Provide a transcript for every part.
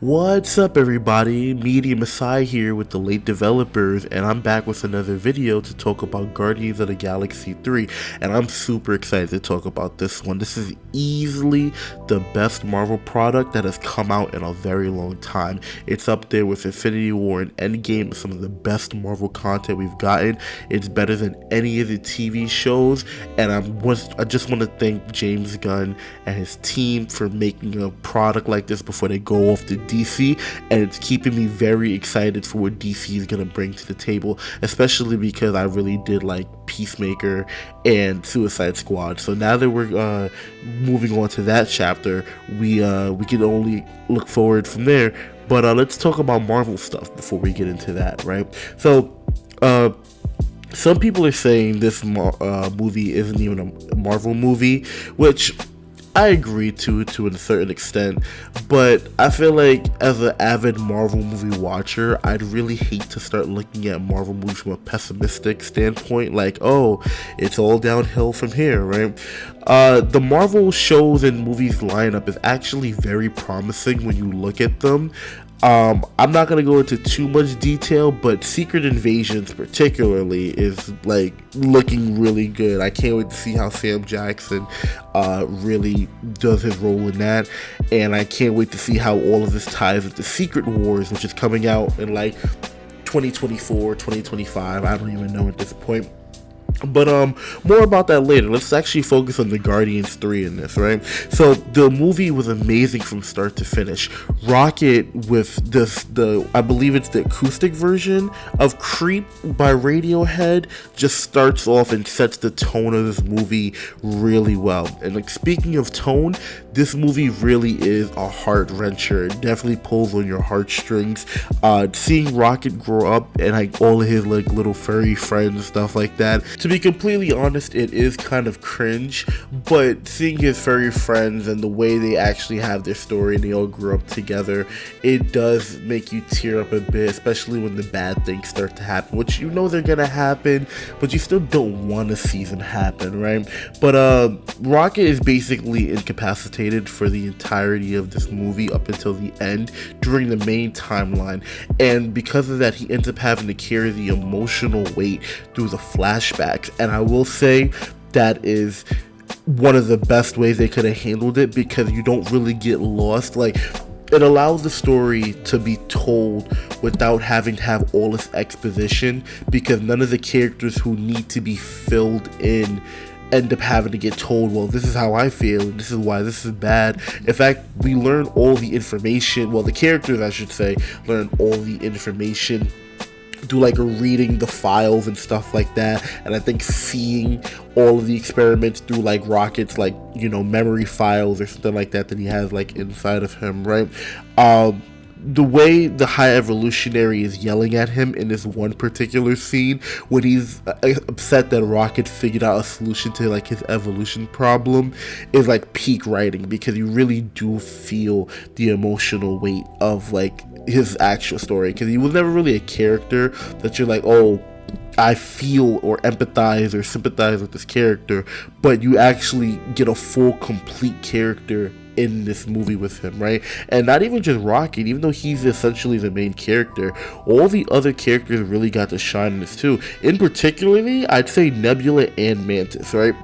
What's up everybody, Media Messiah here with the late developers, and I'm back with another video to talk about Guardians of the Galaxy 3, and I'm super excited to talk about this one. This is easily the best Marvel product that has come out in a very long time. It's up there with Infinity War and Endgame, some of the best Marvel content we've gotten. It's better than any of the TV shows, and I just want to thank James Gunn and his team for making a product like this before they go off to DC, and it's keeping me very excited for what DC is going to bring to the table, especially because I really did like Peacemaker and Suicide Squad. So now that we're moving on to that chapter, we can only look forward from there. But let's talk about Marvel stuff before we get into that, right? So some people are saying this movie isn't even a Marvel movie, which I agree to a certain extent, but I feel like as an avid Marvel movie watcher, I'd really hate to start looking at Marvel movies from a pessimistic standpoint, like, oh, it's all downhill from here, right? The Marvel shows and movies lineup is actually very promising when you look at them. I'm not going to go into too much detail, but Secret Invasions particularly is like looking really good. I can't wait to see how Sam Jackson really does his role in that, and I can't wait to see how all of this ties into Secret Wars, which is coming out in like 2024, 2025, I don't even know at this point. But more about that later. Let's actually focus on the Guardians 3 in this, right? So the movie was amazing from start to finish. Rocket with I believe it's the acoustic version of Creep by Radiohead, just starts off and sets the tone of this movie really well. And like, speaking of tone, this movie really is a heart wrencher. It definitely pulls on your heartstrings. Seeing Rocket grow up and like all of his like little furry friends and stuff like that. To be completely honest, it is kind of cringe, but seeing his furry friends and the way they actually have their story and they all grew up together, it does make you tear up a bit, especially when the bad things start to happen, which you know they're gonna happen, but you still don't want to see them happen, right? But Rocket is basically incapacitated for the entirety of this movie up until the end during the main timeline, and because of that, he ends up having to carry the emotional weight through the flashbacks. And I will say that is one of the best ways they could have handled it, because you don't really get lost. Like, it allows the story to be told without having to have all this exposition, because none of the characters who need to be filled in end up having to get told, well, this is how I feel, and this is why this is bad. In fact, we learn all the information, well, the characters, I should say, learn all the information through like reading the files and stuff like that, and I think seeing all of the experiments through like Rocket's like, you know, memory files or something like that he has like inside of him, right? The way the High Evolutionary is yelling at him in this one particular scene when he's upset that Rocket figured out a solution to like his evolution problem is like peak writing, because you really do feel the emotional weight of like his actual story, because he was never really a character that you're like, oh, I feel or empathize or sympathize with this character, but you actually get a full complete character in this movie with him, right? And not even just Rocket, even though he's essentially the main character, all the other characters really got to shine in this too. In particularly, I'd say Nebula and Mantis, right?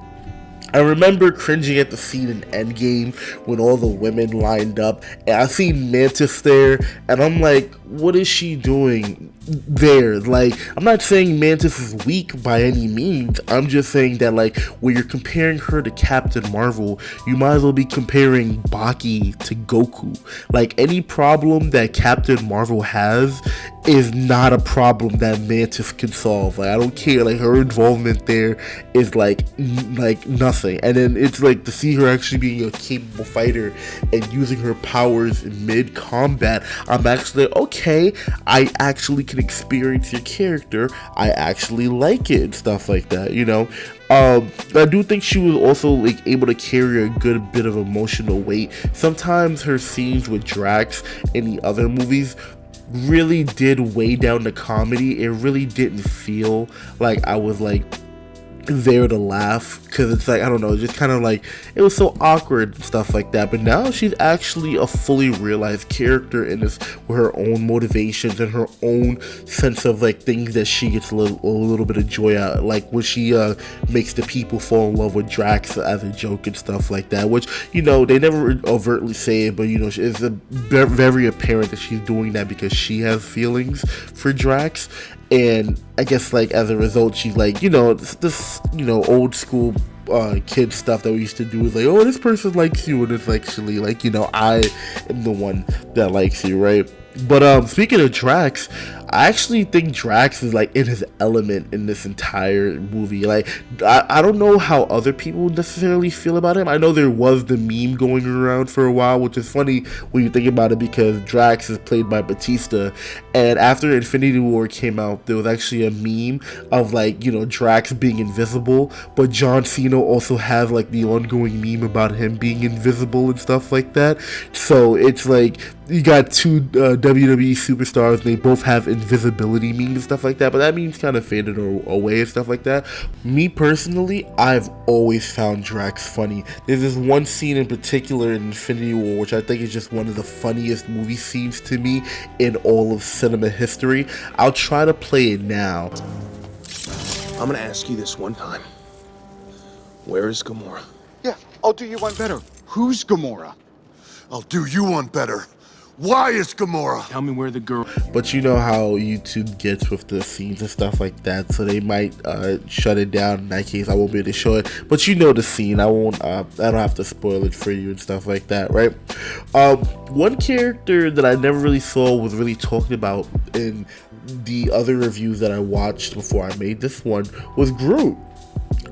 I remember cringing at the scene in Endgame when all the women lined up, and I see Mantis there, and I'm like, what is she doing there? Like, I'm not saying Mantis is weak by any means. I'm just saying that, like, when you're comparing her to Captain Marvel, you might as well be comparing Baki to Goku. Like, any problem that Captain Marvel has is not a problem that Mantis can solve. Like, I don't care. Like, her involvement there is like nothing. And then it's like to see her actually being a capable fighter and using her powers in mid-combat, I'm actually like, okay, I actually can experience your character. I actually like it and stuff like that, you know. I do think she was also like able to carry a good bit of emotional weight. Sometimes her scenes with Drax in the other movies really did weigh down the comedy. It really didn't feel like I was like there to laugh, because it's like, I don't know, just kind of like, it was so awkward and stuff like that. But now she's actually a fully realized character in this, with her own motivations and her own sense of like things that she gets a little bit of joy out, like when she makes the people fall in love with Drax as a joke and stuff like that, which, you know, they never overtly say it, but you know, it's very apparent that she's doing that because she has feelings for Drax. And I guess, like, as a result, she's like, you know, this you know, old school kid stuff that we used to do is like, oh, this person likes you, and it's actually like, you know, I am the one that likes you, right? But speaking of Drax, I actually think Drax is like in his element in this entire movie. Like, I don't know how other people necessarily feel about him. I know there was the meme going around for a while, which is funny when you think about it, because Drax is played by Batista, and after Infinity War came out, there was actually a meme of like, you know, Drax being invisible, but John Cena also has like the ongoing meme about him being invisible and stuff like that. So it's like, you got two WWE superstars, and they both have invisibility memes and stuff like that, but that meme's kind of faded away and stuff like that. Me personally, I've always found Drax funny. There's this one scene in particular in Infinity War, which I think is just one of the funniest movie scenes to me in all of cinema history. I'll try to play it now. I'm gonna ask you this one time. Where is Gamora? Yeah, I'll do you one better. Who's Gamora? I'll do you one better. Why is Gamora? Tell me where the girl... But you know how YouTube gets with the scenes and stuff like that, so they might shut it down. In that case, I won't be able to show it. But you know the scene. I don't have to spoil it for you and stuff like that, right? One character that I never really saw was really talked about in the other reviews that I watched before I made this one was Groot.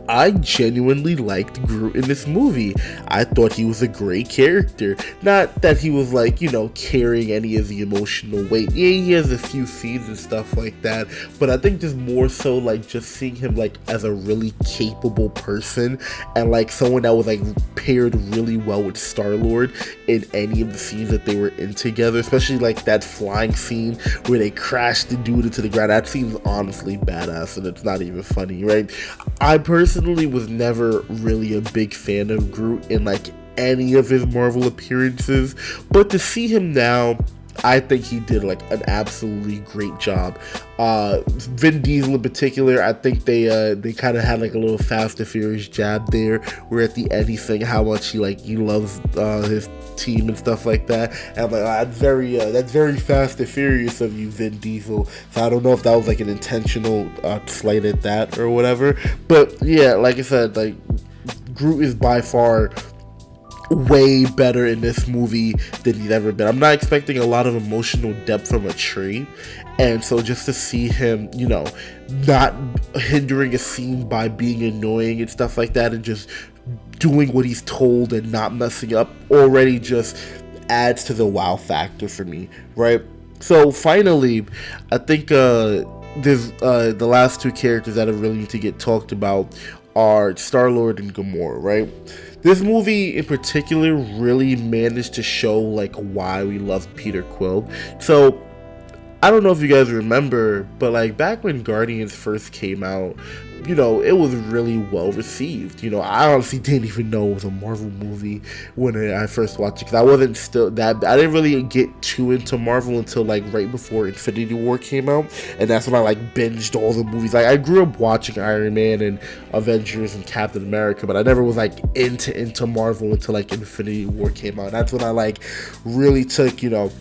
I genuinely liked Groot in this movie. I thought he was a great character. Not that he was like, you know, carrying any of the emotional weight. Yeah, he has a few scenes and stuff like that, but I think just more so like just seeing him like as a really capable person, and like someone that was like paired really well with StarLord in any of the scenes that they were in together, especially like that flying scene where they crashed the dude into the ground. That scene is honestly badass, and it's not even funny, right? I personally was never really a big fan of Groot in like any of his Marvel appearances, but to see him now, I think he did like an absolutely great job. Vin Diesel in particular, I think they kind of had like a little Fast and Furious jab there, where at the end he's saying how much he loves his team and stuff like that. And I'm like, oh, that's very Fast and Furious of you, Vin Diesel. So I don't know if that was like an intentional slight at that or whatever. But yeah, like I said, like Groot is by far way better in this movie than he's ever been. I'm not expecting a lot of emotional depth from a tree, and so just to see him, you know, not hindering a scene by being annoying and stuff like that, and just doing what he's told and not messing up, already just adds to the wow factor for me, right? So finally, I think there's the last two characters that I really need to get talked about are StarLord and Gamora, right? This movie in particular really managed to show like why we love Peter Quill. So I don't know if you guys remember, but like back when Guardians first came out, you know, it was really well received. You know, I honestly didn't even know it was a Marvel movie when I first watched it, because I wasn't still that, I didn't really get too into Marvel until like right before Infinity War came out, and that's when I like binged all the movies. Like I grew up watching Iron Man and Avengers and Captain America, but I never was like into Marvel until like Infinity War came out. That's when I like really took, you know,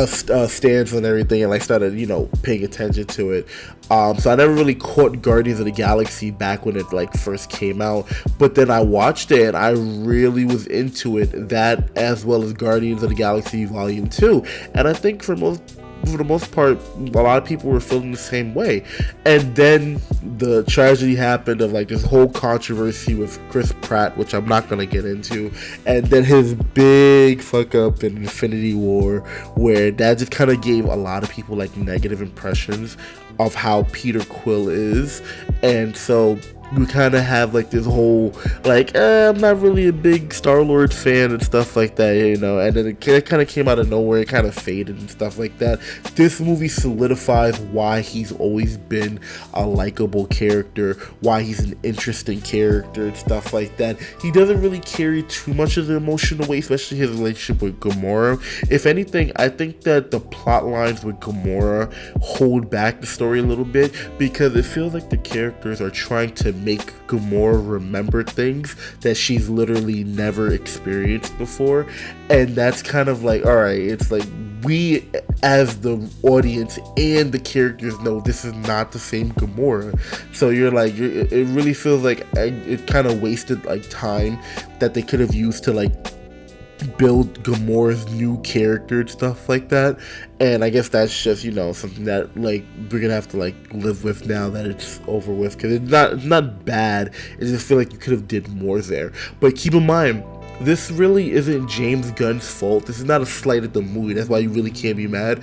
stance and everything, and like started, you know, paying attention to it. So I never really caught Guardians of the Galaxy back when it like first came out, but then I watched it and I really was into it, that as well as Guardians of the Galaxy Volume 2, and I think for the most part, a lot of people were feeling the same way. And then the tragedy happened of like this whole controversy with Chris Pratt, which I'm not gonna get into, and then his big fuck up in Infinity War, where that just kind of gave a lot of people like negative impressions of how Peter Quill is. And so we kind of have like this whole like I'm not really a big StarLord fan and stuff like that, you know, and then it kind of came out of nowhere, it kind of faded and stuff like that. This movie solidifies why he's always been a likable character, why he's an interesting character and stuff like that. He doesn't really carry too much of the emotional weight, especially his relationship with Gamora. If anything, I think that the plot lines with Gamora hold back the story a little bit, because it feels like the characters are trying to make Gamora remember things that she's literally never experienced before, and that's kind of like, alright, it's like we as the audience and the characters know this is not the same Gamora, so it really feels like it kind of wasted like time that they could have used to like build Gamora's new character and stuff like that. And I guess that's just, you know, something that like we're gonna have to like live with now that it's over with, because it's not bad. I just feel like you could have did more there. But keep in mind, this really isn't James Gunn's fault. This is not a slight at the movie. That's why you really can't be mad.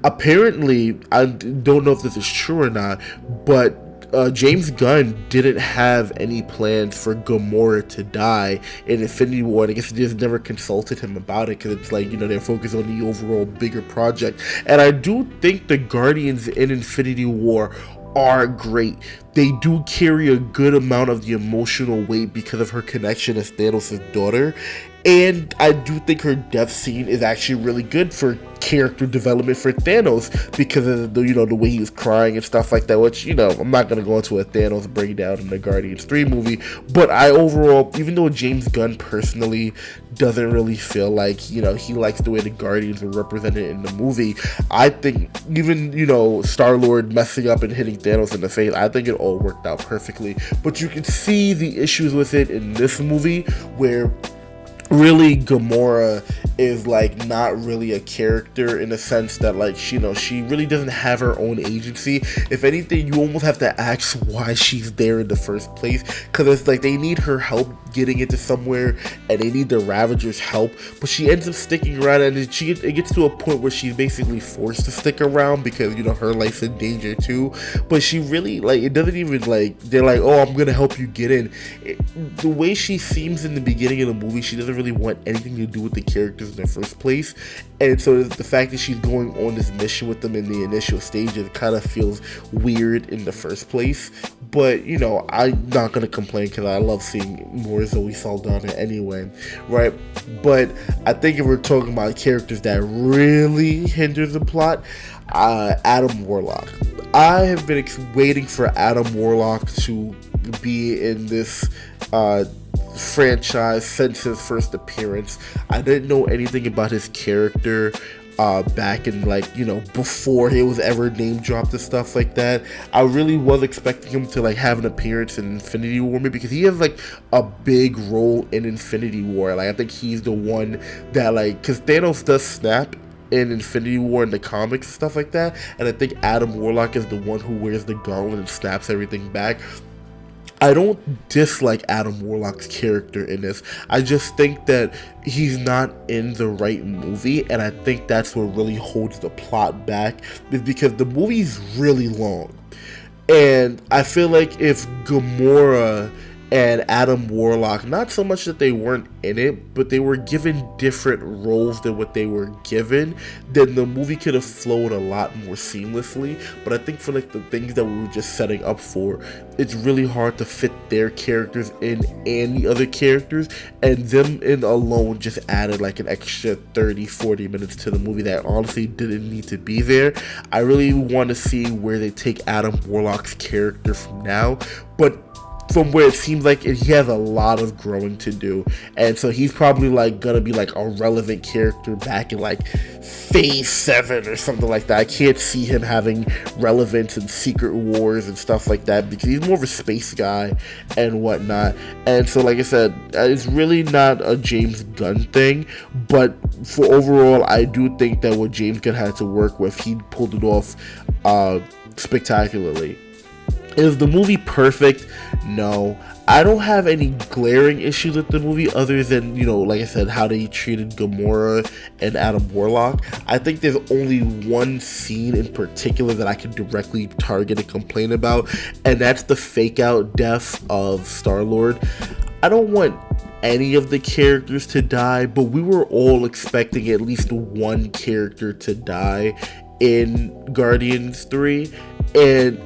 Apparently, I don't know if this is true or not, but James Gunn didn't have any plans for Gamora to die in Infinity War, and I guess they just never consulted him about it, because it's like, you know, they're focused on the overall bigger project. And I do think the Guardians in Infinity War are great. They do carry a good amount of the emotional weight because of her connection as Thanos' daughter, and I do think her death scene is actually really good for character development for Thanos, because of the, you know, the way he was crying and stuff like that, which, you know, I'm not going to go into a Thanos breakdown in the Guardians 3 movie, but I overall, even though James Gunn personally doesn't really feel like, you know, he likes the way the Guardians were represented in the movie, I think even, you know, Star-Lord messing up and hitting Thanos in the face, I think it all worked out perfectly. But you can see the issues with it in this movie, where really Gamora is like not really a character, in the sense that like she really doesn't have her own agency. If anything, you almost have to ask why she's there in the first place, because it's like they need her help getting into somewhere and they need the Ravagers' help, but she ends up sticking around, and it gets to a point where she's basically forced to stick around because, you know, her life's in danger too. But she really, like, it doesn't even like, they're like, oh, I'm gonna help you get in. The way she seems in the beginning of the movie, she doesn't really want anything to do with the characters in the first place, and so the fact that she's going on this mission with them in the initial stages kind of feels weird in the first place. But, you know, I'm not gonna complain, because I love seeing more Zoe Saldana anyway, right? But I think if we're talking about characters that really hinder the plot, Adam Warlock. I have been waiting for Adam Warlock to be in this franchise since his first appearance. I didn't know anything about his character back in, like, you know, before he was ever name dropped and stuff like that. I really was expecting him to like have an appearance in Infinity War, maybe, because he has like a big role in Infinity War. Like, I think he's the one that, like, because Thanos does snap in Infinity War in the comics and stuff like that, and I think Adam Warlock is the one who wears the gauntlet and snaps everything back. I don't dislike Adam Warlock's character in this. I just think that he's not in the right movie, and I think that's what really holds the plot back, is because the movie's really long. And I feel like if Gamora and Adam Warlock, not so much that they weren't in it, but they were given different roles than what they were given, then the movie could have flowed a lot more seamlessly. But I think for like the things that we were just setting up for, it's really hard to fit their characters in and the other characters, and them in alone just added like an extra 30-40 minutes to the movie that honestly didn't need to be there. I really want to see where they take Adam Warlock's character from now, but from where it seems like he has a lot of growing to do, and so he's probably like gonna be like a relevant character back in like phase 7 or something like that. I can't see him having relevance in Secret Wars and stuff like that, because he's more of a space guy and whatnot. And so, like I said, it's really not a James Gunn thing, but for overall, I do think that what James Gunn had to work with, he pulled it off spectacularly. Is the movie perfect? No. I don't have any glaring issues with the movie other than, you know, like I said, how they treated Gamora and Adam Warlock. I think there's only one scene in particular that I can directly target and complain about, and that's the fake out death of StarLord. I don't want any of the characters to die, but we were all expecting at least one character to die in Guardians 3, and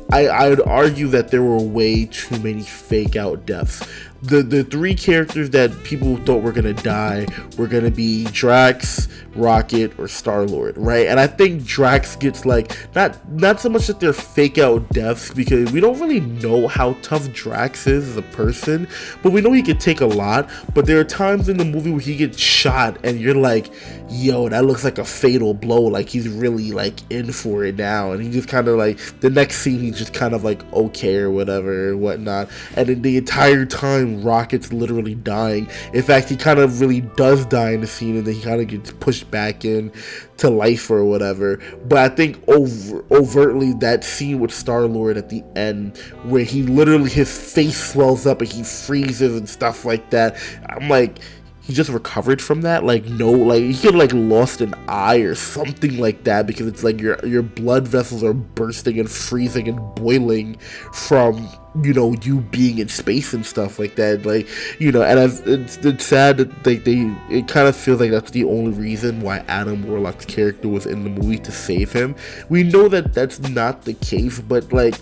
I would argue that there were way too many fake out deaths. The three characters that people thought were gonna die were gonna be Drax, Rocket, or StarLord, right? And I think Drax gets like not so much that they're fake out deaths, because we don't really know how tough Drax is as a person, but we know he can take a lot. But there are times in the movie where he gets shot and you're like, yo, that looks like a fatal blow, like he's really like in for it now, and he just kind of like, the next scene he's just kind of like okay or whatever and whatnot, and then the entire time Rocket's literally dying. In fact, he kind of really does die in the scene, and then he kind of gets pushed back in to life or whatever. But I think overtly that scene with StarLord at the end, where he literally, his face swells up and he freezes and stuff like that, I'm like, he just recovered from that? Like, no, like he could have like lost an eye or something like that, because it's like your blood vessels are bursting and freezing and boiling from, you know, you being in space and stuff like that. Like, you know, and it's sad that it kind of feels like that's the only reason why Adam Warlock's character was in the movie, to save him. We know that that's not the case, but like,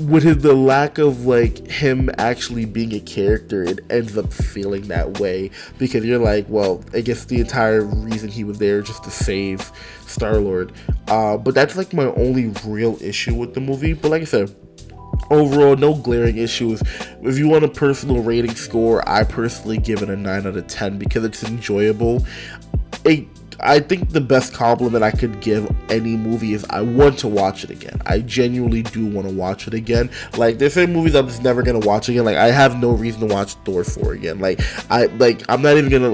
with the lack of like him actually being a character, it ends up feeling that way, because you're like, well, I guess the entire reason he was there just to save StarLord. But that's like my only real issue with the movie. But like I said, overall, no glaring issues. If you want a personal rating score, I personally give it a 9 out of 10 because it's enjoyable. I think the best compliment I could give any movie is I want to watch it again. I genuinely do want to watch it again. Like, there's certain movies I'm just never gonna watch again. Like, I have no reason to watch Thor 4 again. I'm not even gonna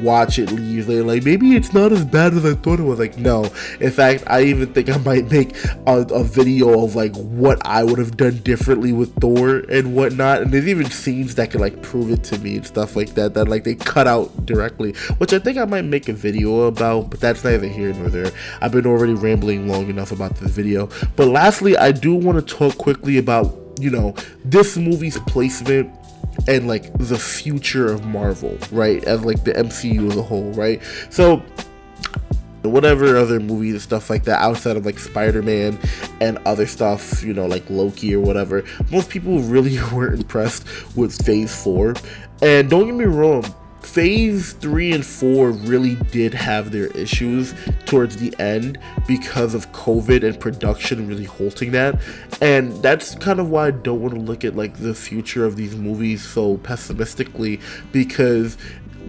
watch it leisurely. Like, maybe it's not as bad as I thought it was. Like, no. In fact, I even think I might make a video of like what I would have done differently with Thor and whatnot. And there's even scenes that can like prove it to me and stuff like that like they cut out directly, which I think I might make a video about, but that's neither here nor there. I've been already rambling long enough about this video. But lastly, I do want to talk quickly about, you know, this movie's placement and like the future of Marvel, right, as like the MCU as a whole, right? So whatever other movies and stuff like that outside of like Spider-Man and other stuff, you know, like Loki or whatever, most people really weren't impressed with Phase 4. And don't get me wrong, Phase 3 and 4 really did have their issues towards the end because of COVID and production really halting that. And that's kind of why I don't want to look at like the future of these movies so pessimistically, because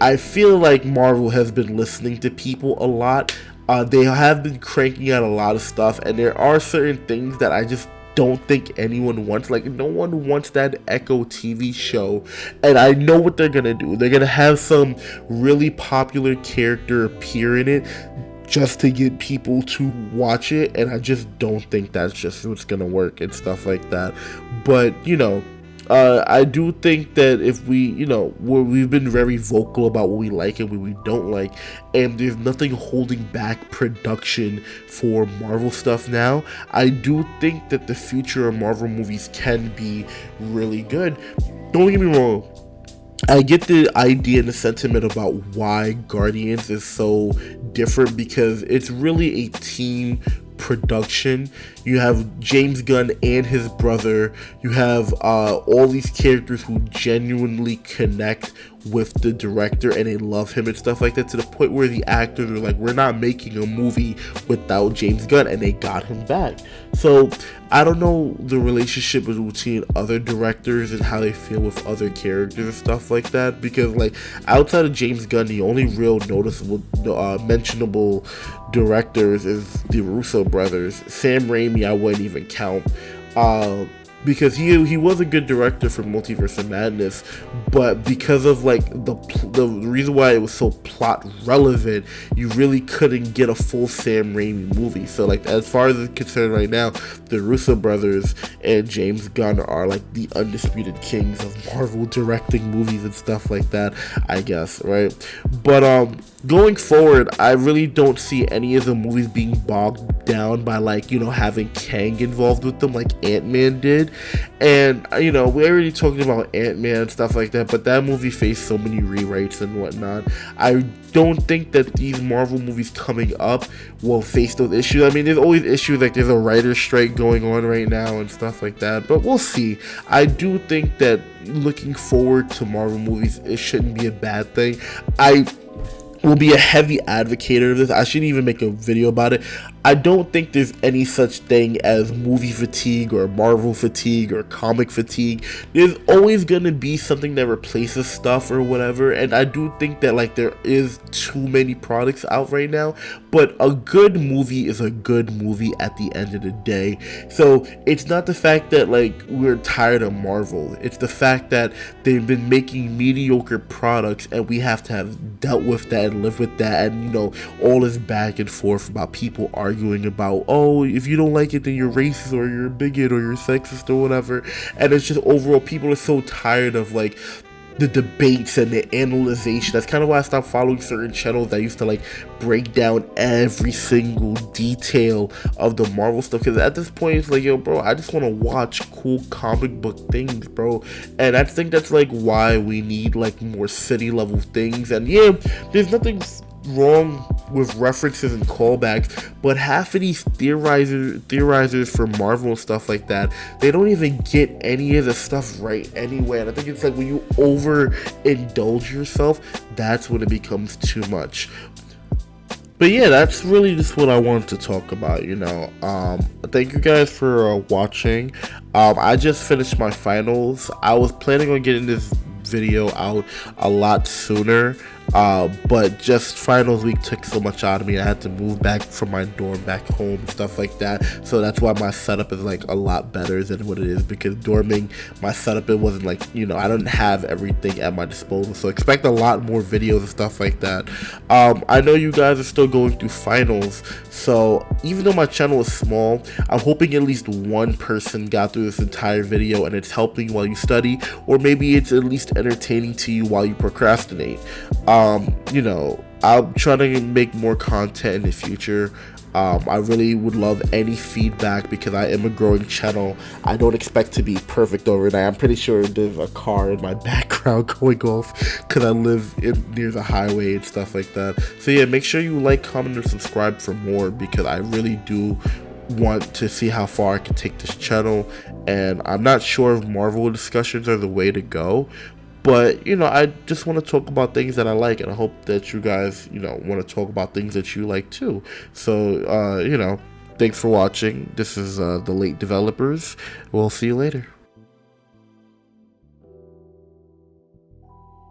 I feel like Marvel has been listening to people a lot. They have been cranking out a lot of stuff, and there are certain things that I just don't think anyone wants. Like, no one wants that Echo TV show, and I know what they're gonna do. They're gonna have some really popular character appear in it just to get people to watch it, and I just don't think that's just what's gonna work and stuff like that. But, you know, I do think that if we, you know, we've been very vocal about what we like and what we don't like, and there's nothing holding back production for Marvel stuff now, I do think that the future of Marvel movies can be really good. Don't get me wrong, I get the idea and the sentiment about why Guardians is so different, because it's really a team production. You have James Gunn and his brother. You have all these characters who genuinely connect with the director and they love him and stuff like that, to the point where the actors are like, we're not making a movie without James Gunn, and they got him back. So I don't know the relationship between other directors and how they feel with other characters and stuff like that, because like outside of James Gunn, the only real noticeable mentionable directors is the Russo brothers. Sam Raimi I wouldn't even count. because he was a good director for Multiverse of Madness, but because of like the reason why it was so plot relevant, you really couldn't get a full Sam Raimi movie. So like as far as it's concerned right now, the Russo brothers and James Gunn are like the undisputed kings of Marvel directing movies and stuff like that, I guess, right? But going forward, I really don't see any of the movies being bogged down by like, you know, having Kang involved with them like Ant-Man did. And you know, we already talked about Ant-Man and stuff like that, but that movie faced so many rewrites and whatnot. I don't think that these Marvel movies coming up will face those issues. I mean, there's always issues, like there's a writer's strike going on right now and stuff like that, but we'll see. I do think that looking forward to Marvel movies, it shouldn't be a bad thing. I will be a heavy advocate of this. I shouldn't even make a video about it. I don't think there's any such thing as movie fatigue or Marvel fatigue or comic fatigue. There's always going to be something that replaces stuff or whatever, and I do think that like there is too many products out right now, but a good movie is a good movie at the end of the day. So it's not the fact that like we're tired of Marvel, it's the fact that they've been making mediocre products and we have to have dealt with that and live with that, and you know, all this back and forth about people arguing about, oh, if you don't like it then you're racist or you're a bigot or you're sexist or whatever. And it's just overall people are so tired of like the debates and the analyzation. That's kind of why I stopped following certain channels that used to like break down every single detail of the Marvel stuff, because at this point it's like, yo bro, I just want to watch cool comic book things, bro. And I think that's like why we need like more city level things. And yeah, there's nothing wrong with references and callbacks, but half of these theorizers for Marvel and stuff like that, they don't even get any of the stuff right anyway. And I think it's like when you overindulge yourself, that's when it becomes too much. But yeah, that's really just what I wanted to talk about, you know. Thank you guys for watching. I just finished my finals. I was planning on getting this video out a lot sooner, but just finals week took so much out of me. I had to move back from my dorm back home and stuff like that, so that's why my setup is like a lot better than what it is, because dorming, my setup, it wasn't like, you know, I didn't have everything at my disposal, so expect a lot more videos and stuff like that. I know you guys are still going through finals, so even though my channel is small, I'm hoping at least one person got through this entire video and it's helping while you study, or maybe it's at least entertaining to you while you procrastinate. You know, I'll try to make more content in the future. I really would love any feedback because I am a growing channel. I don't expect to be perfect overnight. I'm pretty sure there's a car in my background going off because I live near the highway and stuff like that. So yeah, make sure you like, comment, or subscribe for more, because I really do want to see how far I can take this channel. And I'm not sure if Marvel discussions are the way to go, but you know, I just want to talk about things that I like, and I hope that you guys, you know, want to talk about things that you like too. So you know, thanks for watching. This is the Late Developers. We'll see you later.